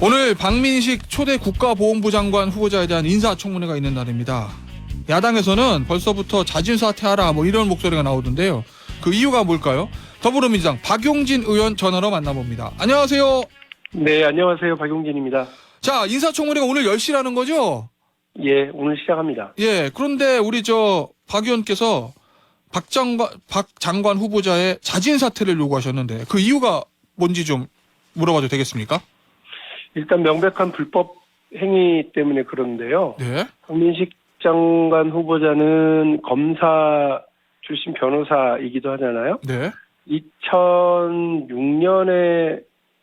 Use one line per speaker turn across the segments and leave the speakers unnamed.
오늘 박민식 초대 국가보훈부 장관 후보자에 대한 인사청문회가 있는 날입니다. 야당에서는 벌써부터 자진 사퇴하라 이런 목소리가 나오던데요. 그 이유가 뭘까요? 더불어민주당 박용진 의원 전화로 만나봅니다. 안녕하세요.
네, 안녕하세요. 박용진입니다.
자, 인사청문회가 오늘 10시라는 거죠?
예, 오늘 시작합니다.
예, 그런데 우리 박 의원께서 박 장관 후보자의 자진 사퇴를 요구하셨는데 그 이유가 뭔지 좀 물어봐도 되겠습니까?
일단 명백한 불법 행위 때문에 그런데요.
네.
박민식 장관 후보자는 검사 출신 변호사이기도 하잖아요.
네.
2006년에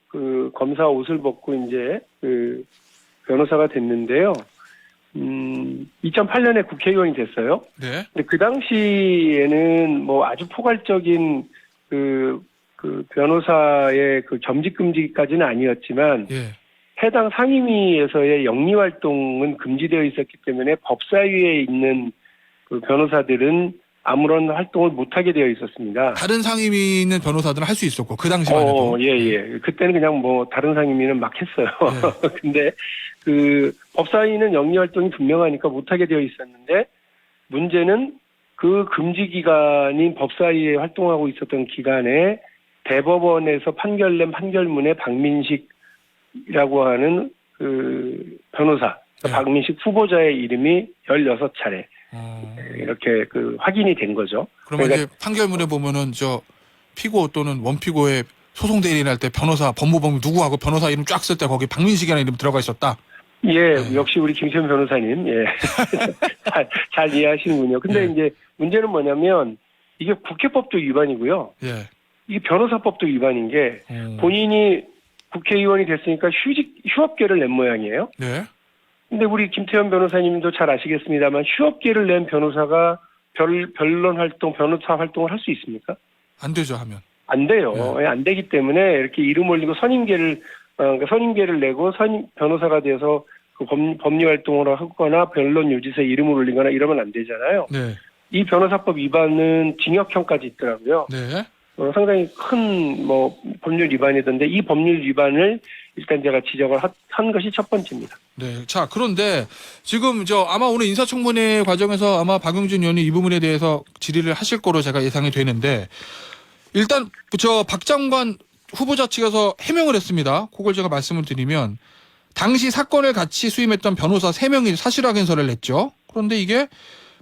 그 검사 옷을 벗고 이제 그 변호사가 됐는데요. 2008년에 국회의원이 됐어요.
네.
근데 그 당시에는 아주 포괄적인 그 변호사의 그 겸직 금지까지는 아니었지만
예.
해당 상임위에서의 영리 활동은 금지되어 있었기 때문에 법사위에 있는 그 변호사들은 아무런 활동을 못하게 되어 있었습니다.
다른 상임위 있는 변호사들은 할 수 있었고 그 당시만 해도.
예. 그때는 그냥 다른 상임위는 막 했어요.
네.
근데 그 법사위는 영리 활동이 분명하니까 못하게 되어 있었는데 문제는 그 금지 기간인 법사위에 활동하고 있었던 기간에 대법원에서 판결낸 판결문에 박민식이라고 하는 그 변호사,
네.
박민식 후보자의 이름이 16차례 이렇게 확인이 된 거죠.
그러면
그러니까
이제 판결문에 보면은 피고 또는 원피고의 소송 대리인 할 때 변호사 법무법인 누구하고 변호사 이름 쫙 쓸 때 거기 박민식이라는 이름 들어가 있었다.
예,
네.
역시 우리 김시현 변호사님, 예. 잘 이해하시는군요. 근데
네.
이제 문제는 뭐냐면 이게 국회법도 위반이고요.
예.
이게 변호사법도 위반인 게 본인이 국회의원이 됐으니까 휴업계를 낸 모양이에요.
네.
근데 우리 김태현 변호사님도 잘 아시겠습니다만 휴업계를 낸 변호사가 변론 활동, 변호사 활동을 할 수 있습니까?
안 되죠 하면.
안 돼요.
네.
안 되기 때문에 이렇게 이름 올리고 선임계를 내고 변호사가 돼서 그 법리 활동을 하거나 변론 유지서에 이름을 올리거나 이러면 안 되잖아요.
네.
이 변호사법 위반은 징역형까지 있더라고요.
네.
상당히 큰 법률 위반이던데 이 법률 위반을 일단 제가 지적을 한 것이 첫 번째입니다.
네. 자, 그런데 지금 아마 오늘 인사청문회 과정에서 아마 박용진 의원이 이 부분에 대해서 질의를 하실 거로 제가 예상이 되는데 일단 박 장관 후보자 측에서 해명을 했습니다. 그걸 제가 말씀을 드리면 당시 사건을 같이 수임했던 변호사 3명이 사실 확인서를 냈죠. 그런데 이게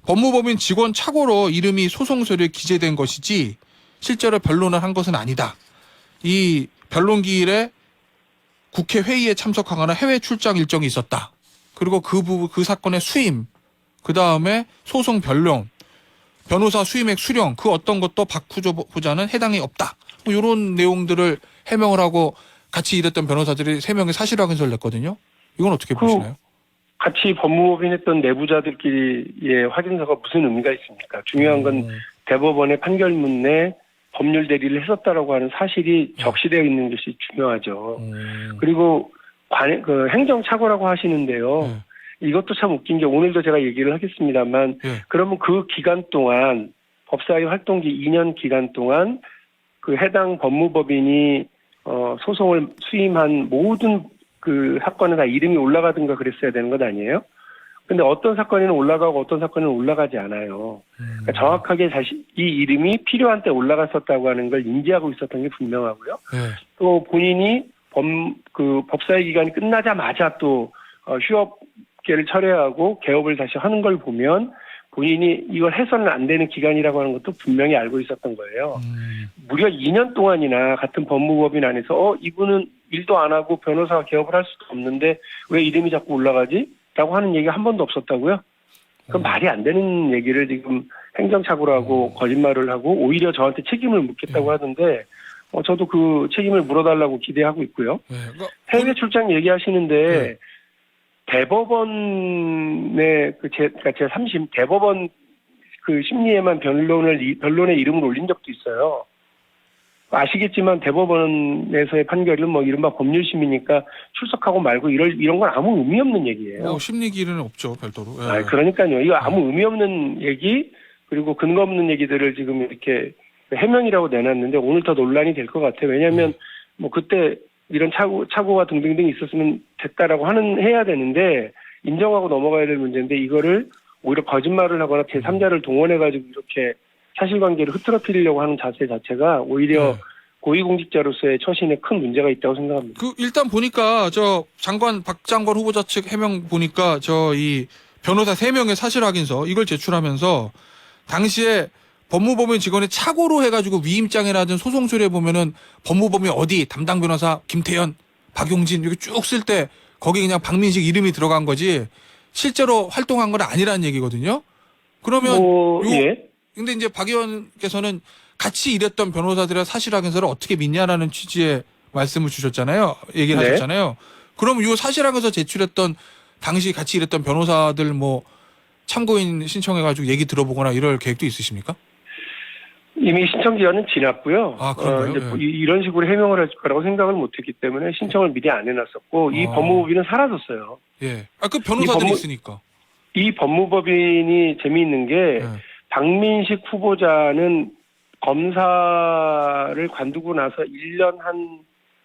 법무법인 직원 착오로 이름이 소송서류에 기재된 것이지 실제로 변론을 한 것은 아니다. 이 변론 기일에 국회 회의에 참석하거나 해외 출장 일정이 있었다. 그리고 그 사건의 수임, 그 다음에 소송 변론, 변호사 수임액 수령, 그 어떤 것도 박 후보자는 해당이 없다. 이런 내용들을 해명을 하고 같이 일했던 변호사들이 3명의 사실 확인서를 냈거든요. 이건 어떻게 보시나요?
같이 법무법인 했던 내부자들끼리의 확인서가 무슨 의미가 있습니까? 중요한 건 대법원의 판결문 내 법률 대리를 했었다라고 하는 사실이 적시되어 있는 것이 중요하죠. 그리고 행정착오라고 하시는데요. 이것도 참 웃긴 게 오늘도 제가 얘기를 하겠습니다만 그러면 그 기간 동안 법사위 활동기 2년 기간 동안 그 해당 법무법인이 소송을 수임한 모든 그 사건에 다 이름이 올라가든가 그랬어야 되는 것 아니에요? 근데 어떤 사건에는 올라가고 어떤 사건에는 올라가지 않아요. 그러니까 정확하게 이 이름이 필요한 때 올라갔었다고 하는 걸 인지하고 있었던 게 분명하고요. 또 본인이 법사위 기간이 끝나자마자 또 휴업계를 철회하고 개업을 다시 하는 걸 보면 본인이 이걸 해서는 안 되는 기간이라고 하는 것도 분명히 알고 있었던 거예요. 무려 2년 동안이나 같은 법무법인 안에서 이분은 일도 안 하고 변호사 개업을 할 수도 없는데 왜 이름이 자꾸 올라가지? 라고 하는 얘기가 한 번도 없었다고요? 그건 말이 안 되는 얘기를 지금 행정착오를 하고 거짓말을 하고 오히려 저한테 책임을 묻겠다고 하던데 저도 그 책임을 물어달라고 기대하고 있고요. 해외 출장 얘기하시는데 대법원의 제3심 대법원 그 심리에만 변론의 이름을 올린 적도 있어요. 아시겠지만 대법원에서의 판결은 이른바 법률심이니까 출석하고 말고 이런 건 아무 의미 없는 얘기예요.
심리기일은 없죠, 별도로.
그러니까요. 이거 아무 의미 없는 얘기 그리고 근거 없는 얘기들을 지금 이렇게 해명이라고 내놨는데 오늘 더 논란이 될 것 같아요. 왜냐하면 그때 이런 착오가 등등등 있었으면 됐다라고 해야 되는데 인정하고 넘어가야 될 문제인데 이거를 오히려 거짓말을 하거나 제3자를 동원해가지고 이렇게 사실관계를 흐트러뜨리려고 하는 자세 자체가 오히려
네.
고위공직자로서의 처신에 큰 문제가 있다고 생각합니다.
일단 보니까 박 장관 후보자 측 해명 보니까 이 변호사 3명의 사실 확인서 이걸 제출하면서 당시에 법무법인 직원의 착오로 해가지고 위임장애라든 소송 서류에 보면은 법무법인 어디 담당 변호사 김태현, 박용진 이렇게 쭉 쓸 때 거기 그냥 박민식 이름이 들어간 거지 실제로 활동한 건 아니라는 얘기거든요. 그러면
예.
근데 이제 박 의원께서는 같이 일했던 변호사들의 사실 확인서를 어떻게 믿냐라는 취지의 말씀을 주셨잖아요. 얘기를
네.
하셨잖아요. 그럼 이 사실 확인서 제출했던 당시 같이 일했던 변호사들 참고인 신청해가지고 얘기 들어보거나 이럴 계획도 있으십니까?
이미 신청 기한은 지났고요.
아, 그런가요?
이제 이런 식으로 해명을 할 거라고 생각을 못했기 때문에 신청을 미리 안 해놨었고 이 법무법인은 사라졌어요.
예. 그 변호사들이 있으니까.
이 법무법인이 재미있는 게
예.
박민식 후보자는 검사를 관두고 나서 1년 한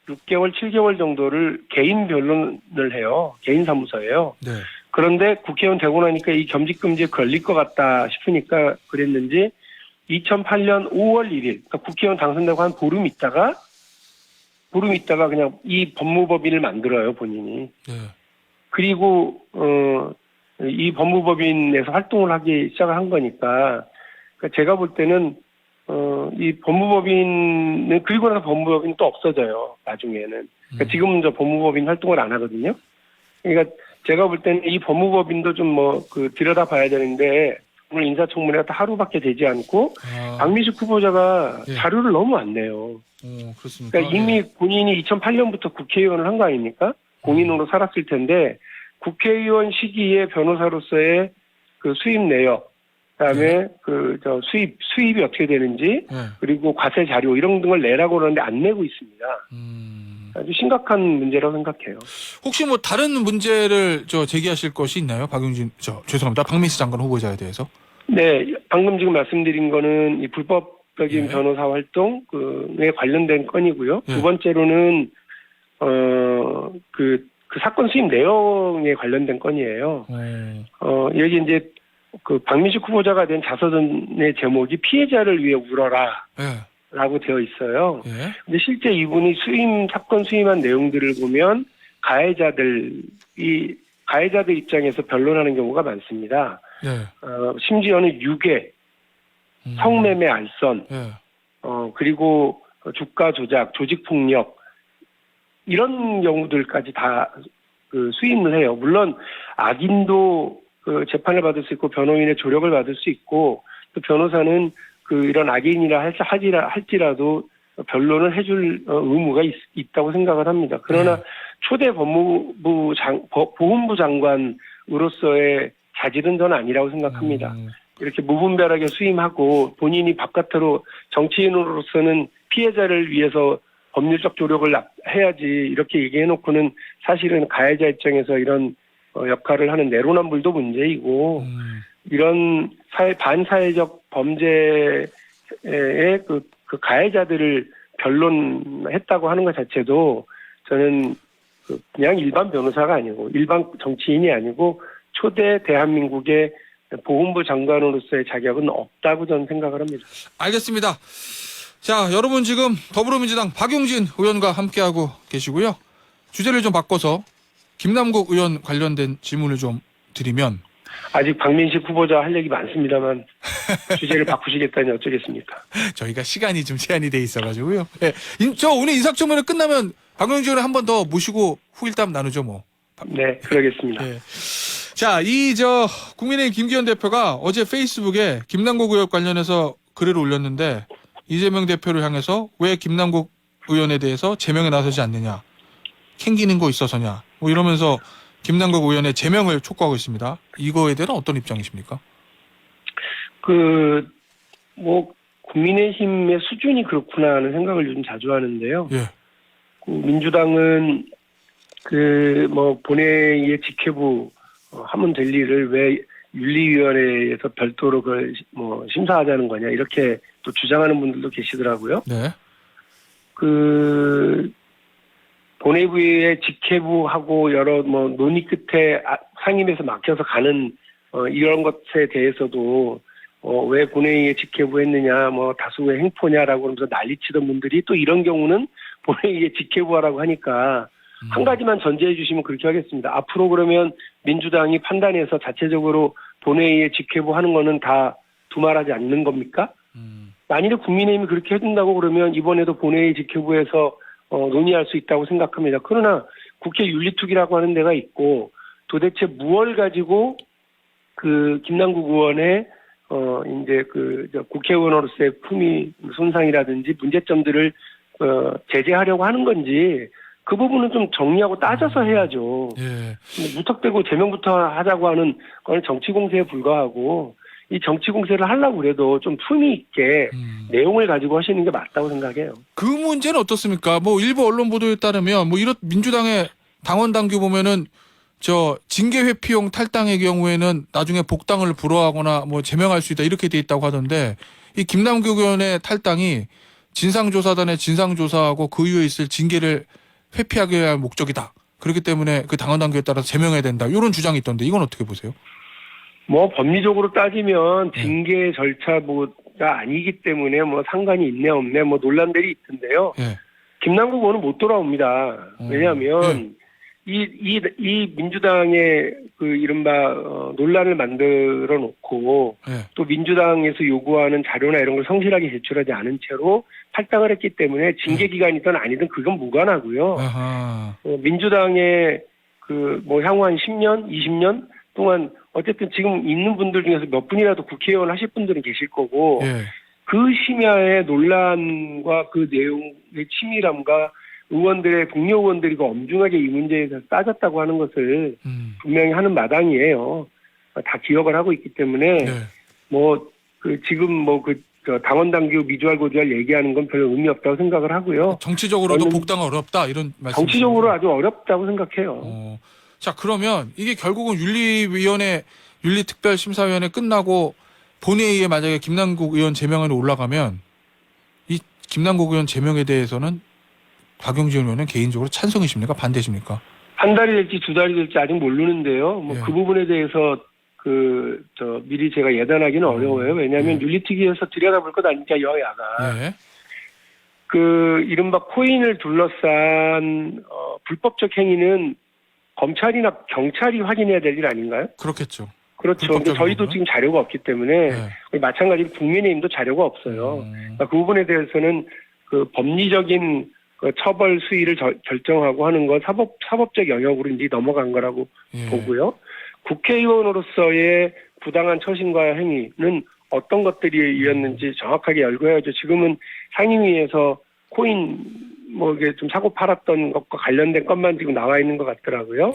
6개월, 7개월 정도를 개인 변론을 해요. 개인 사무소예요.
네.
그런데 국회의원 되고 나니까 이 겸직금지에 걸릴 것 같다 싶으니까 그랬는지 2008년 5월 1일, 그러니까 국회의원 당선되고 한 보름 있다가 그냥 이 법무법인을 만들어요, 본인이.
네.
그리고, 이 법무법인에서 활동을 하기 시작을 한 거니까, 그러니까 제가 볼 때는, 이 법무법인은, 그리고 나서 법무법인은 또 없어져요, 나중에는. 그러니까 지금은 법무법인 활동을 안 하거든요. 그러니까 제가 볼 때는 이 법무법인도 좀 들여다 봐야 되는데, 오늘 인사청문회가 딱 하루밖에 되지 않고 박민식 후보자가
예.
자료를 너무 안 내요.
그렇습니까?
그러니까 이미 본인이 2008년부터 국회의원을 한 거 아닙니까? 공인으로 살았을 텐데 국회의원 시기에 변호사로서의 그 수입 내역, 그다음에 수입이 어떻게 되는지 그리고 과세 자료 이런 등을 내라고 그러는데 안 내고 있습니다. 아주 심각한 문제라고 생각해요.
혹시 다른 문제를 제기하실 것이 있나요? 죄송합니다. 박민식 장관 후보자에 대해서.
네, 방금 지금 말씀드린 거는 이 불법적인
예.
변호사 활동에 관련된 건이고요.
예.
두 번째로는 그 사건 수입 내용에 관련된 건이에요. 여기 이제 그 박민식 후보자가 된 자서전의 제목이 피해자를 위해 울어라.
예.
라고 되어 있어요.
예.
근데 실제 이분이 사건 수임한 내용들을 보면 가해자들 입장에서 변론하는 경우가 많습니다.
예.
심지어는 유괴, 성매매 알선,
예.
그리고 주가 조작, 조직 폭력 이런 경우들까지 다 수임을 해요. 물론 악인도 재판을 받을 수 있고 변호인의 조력을 받을 수 있고 또 변호사는 이런 악인이라 할지라도 변론을 해줄 의무가 있다고 생각을 합니다. 그러나 초대 보훈부 장관으로서의 자질은 저는 아니라고 생각합니다. 이렇게 무분별하게 수임하고 본인이 바깥으로 정치인으로서는 피해자를 위해서 법률적 조력을 해야지 이렇게 얘기해놓고는 사실은 가해자 입장에서 이런 역할을 하는 내로남불도 문제이고 이런 반사회적 범죄의 그 가해자들을 변론했다고 하는 것 자체도 저는 그냥 일반 변호사가 아니고 일반 정치인이 아니고 초대 대한민국의 보훈부 장관으로서의 자격은 없다고 저는 생각을 합니다.
알겠습니다. 자, 여러분 지금 더불어민주당 박용진 의원과 함께하고 계시고요. 주제를 좀 바꿔서 김남국 의원 관련된 질문을 좀 드리면
아직 박민식 후보자 할 얘기 많습니다만 주제를 바꾸시겠다니 어쩌겠습니까?
저희가 시간이 좀 제한이 돼 있어가지고요. 네. 오늘 인사청문회 끝나면 박용진 의원 한 번 더 모시고 후일담 나누죠 뭐.
네, 그러겠습니다.
네. 자, 국민의힘 김기현 대표가 어제 페이스북에 김남국 의원 관련해서 글을 올렸는데 이재명 대표를 향해서 왜 김남국 의원에 대해서 제명에 나서지 않느냐, 캥기는 거 있어서냐, 이러면서 김남국 의원의 제명을 촉구하고 있습니다. 이거에 대해서 어떤 입장이십니까?
국민의힘의 수준이 그렇구나 하는 생각을 요즘 자주 하는데요.
예.
민주당은 본회의의 직회부 하면 될 일을 왜 윤리위원회에서 별도로 그걸 심사하자는 거냐 이렇게 또 주장하는 분들도 계시더라고요.
네.
본회의의 직회부하고 여러 뭐 논의 끝에 상임에서 막혀서 가는 이런 것에 대해서도 왜 본회의에 직회부했느냐, 뭐 다수의 행포냐라고 하면서 난리치던 분들이 또 이런 경우는 본회의에 직회부하라고 하니까 한 가지만 전제해 주시면 그렇게 하겠습니다. 앞으로 그러면 민주당이 판단해서 자체적으로 본회의에 직회부하는 거는 다 두말하지 않는 겁니까? 만일에 국민의힘이 그렇게 해준다고 그러면 이번에도 본회의 직회부에서 논의할 수 있다고 생각합니다. 그러나 국회 윤리특위라고 하는 데가 있고 도대체 무엇을 가지고 그 김남국 의원의 이제 국회의원으로서의 품위 손상이라든지 문제점들을 제재하려고 하는 건지 그 부분은 좀 정리하고 따져서 해야죠.
예.
무턱대고 제명부터 하자고 하는 건 정치 공세에 불과하고 이 정치 공세를 하려고 그래도 좀 품위 있게 내용을 가지고 하시는 게 맞다고 생각해요.
그 문제는 어떻습니까? 뭐 일부 언론 보도에 따르면 뭐 이런 민주당의 당원 당규 보면은 저 징계 회피용 탈당의 경우에는 나중에 복당을 불허하거나 뭐 제명할 수 있다 이렇게 돼 있다고 하던데 이 김남국 의원의 탈당이 진상조사단의 진상조사하고 그 이후에 있을 징계를 회피하기 위한 목적이다. 그렇기 때문에 그 당원 당규에 따라서 제명해야 된다. 이런 주장이 있던데 이건 어떻게 보세요?
뭐 법리적으로 따지면 징계 절차가 아니기 때문에 뭐 상관이 있네 없네 뭐 논란들이 있던데요.
예.
김남국 의원은 못 돌아옵니다. 왜냐하면 이 민주당의 그 이른바 논란을 만들어 놓고 또 민주당에서 요구하는 자료나 이런 걸 성실하게 제출하지 않은 채로 탈당을 했기 때문에 징계 기간이든 아니든 그건 무관하고요. 민주당의 그 뭐 향후 한 10년, 20년 동안 어쨌든 지금 있는 분들 중에서 몇 분이라도 국회의원 하실 분들은 계실 거고 그 심야의 논란과 그 내용의 치밀함과 의원들의 동료 의원들이 엄중하게 이 문제에 대해서 따졌다고 하는 것을 분명히 하는 마당이에요. 다 기억을 하고 있기 때문에 뭐 그 지금 뭐 그 당원 당규 미주알 고주알 얘기하는 건 별 의미 없다고 생각을 하고요.
정치적으로도 복당 어렵다 이런 말씀.
정치적으로 아주 어렵다고 생각해요.
자 그러면 이게 결국은 윤리위원회 윤리특별심사위원회 끝나고 본회의에 만약에 김남국 의원 제명안이 올라가면 이 김남국 의원 제명에 대해서는 박용진 의원은 개인적으로 찬성이십니까? 반대십니까?
한 달이 될지 두 달이 될지 아직 모르는데요. 뭐 그 부분에 대해서 미리 제가 예단하기는 어려워요. 왜냐하면 윤리특위에서 들여다볼 것 아니니까 여야가. 그 이른바 코인을 둘러싼 불법적 행위는 검찰이나 경찰이 확인해야 될 일 아닌가요?
그렇겠죠.
그렇죠. 근데 저희도 지금 자료가 없기 때문에 마찬가지로 국민의힘도 자료가 없어요. 그러니까 그 부분에 대해서는 그 법리적인 그 처벌 수위를 결정하고 하는 건 사법적 영역으로 이제 넘어간 거라고 보고요. 국회의원으로서의 부당한 처신과 행위는 어떤 것들이었는지 정확하게 열거해야죠. 지금은 상임위에서 코인 뭐 이게 좀 사고 팔았던 것과 관련된 것만 지금 나와 있는 것 같더라고요.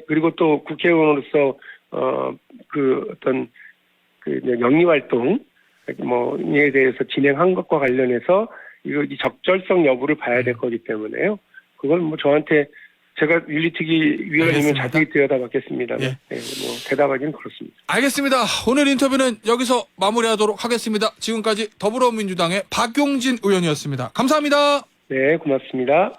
그리고 또 국회의원으로서 그 어떤 그 영리 활동 뭐에 대해서 진행한 것과 관련해서 이 적절성 여부를 봐야 될 거기 때문에요. 그걸 뭐 저한테 제가 윤리특위 위원이면 자세히 들여다봤겠습니다. 뭐 대답하기는 그렇습니다.
알겠습니다. 오늘 인터뷰는 여기서 마무리하도록 하겠습니다. 지금까지 더불어민주당의 박용진 의원이었습니다. 감사합니다.
네, 고맙습니다.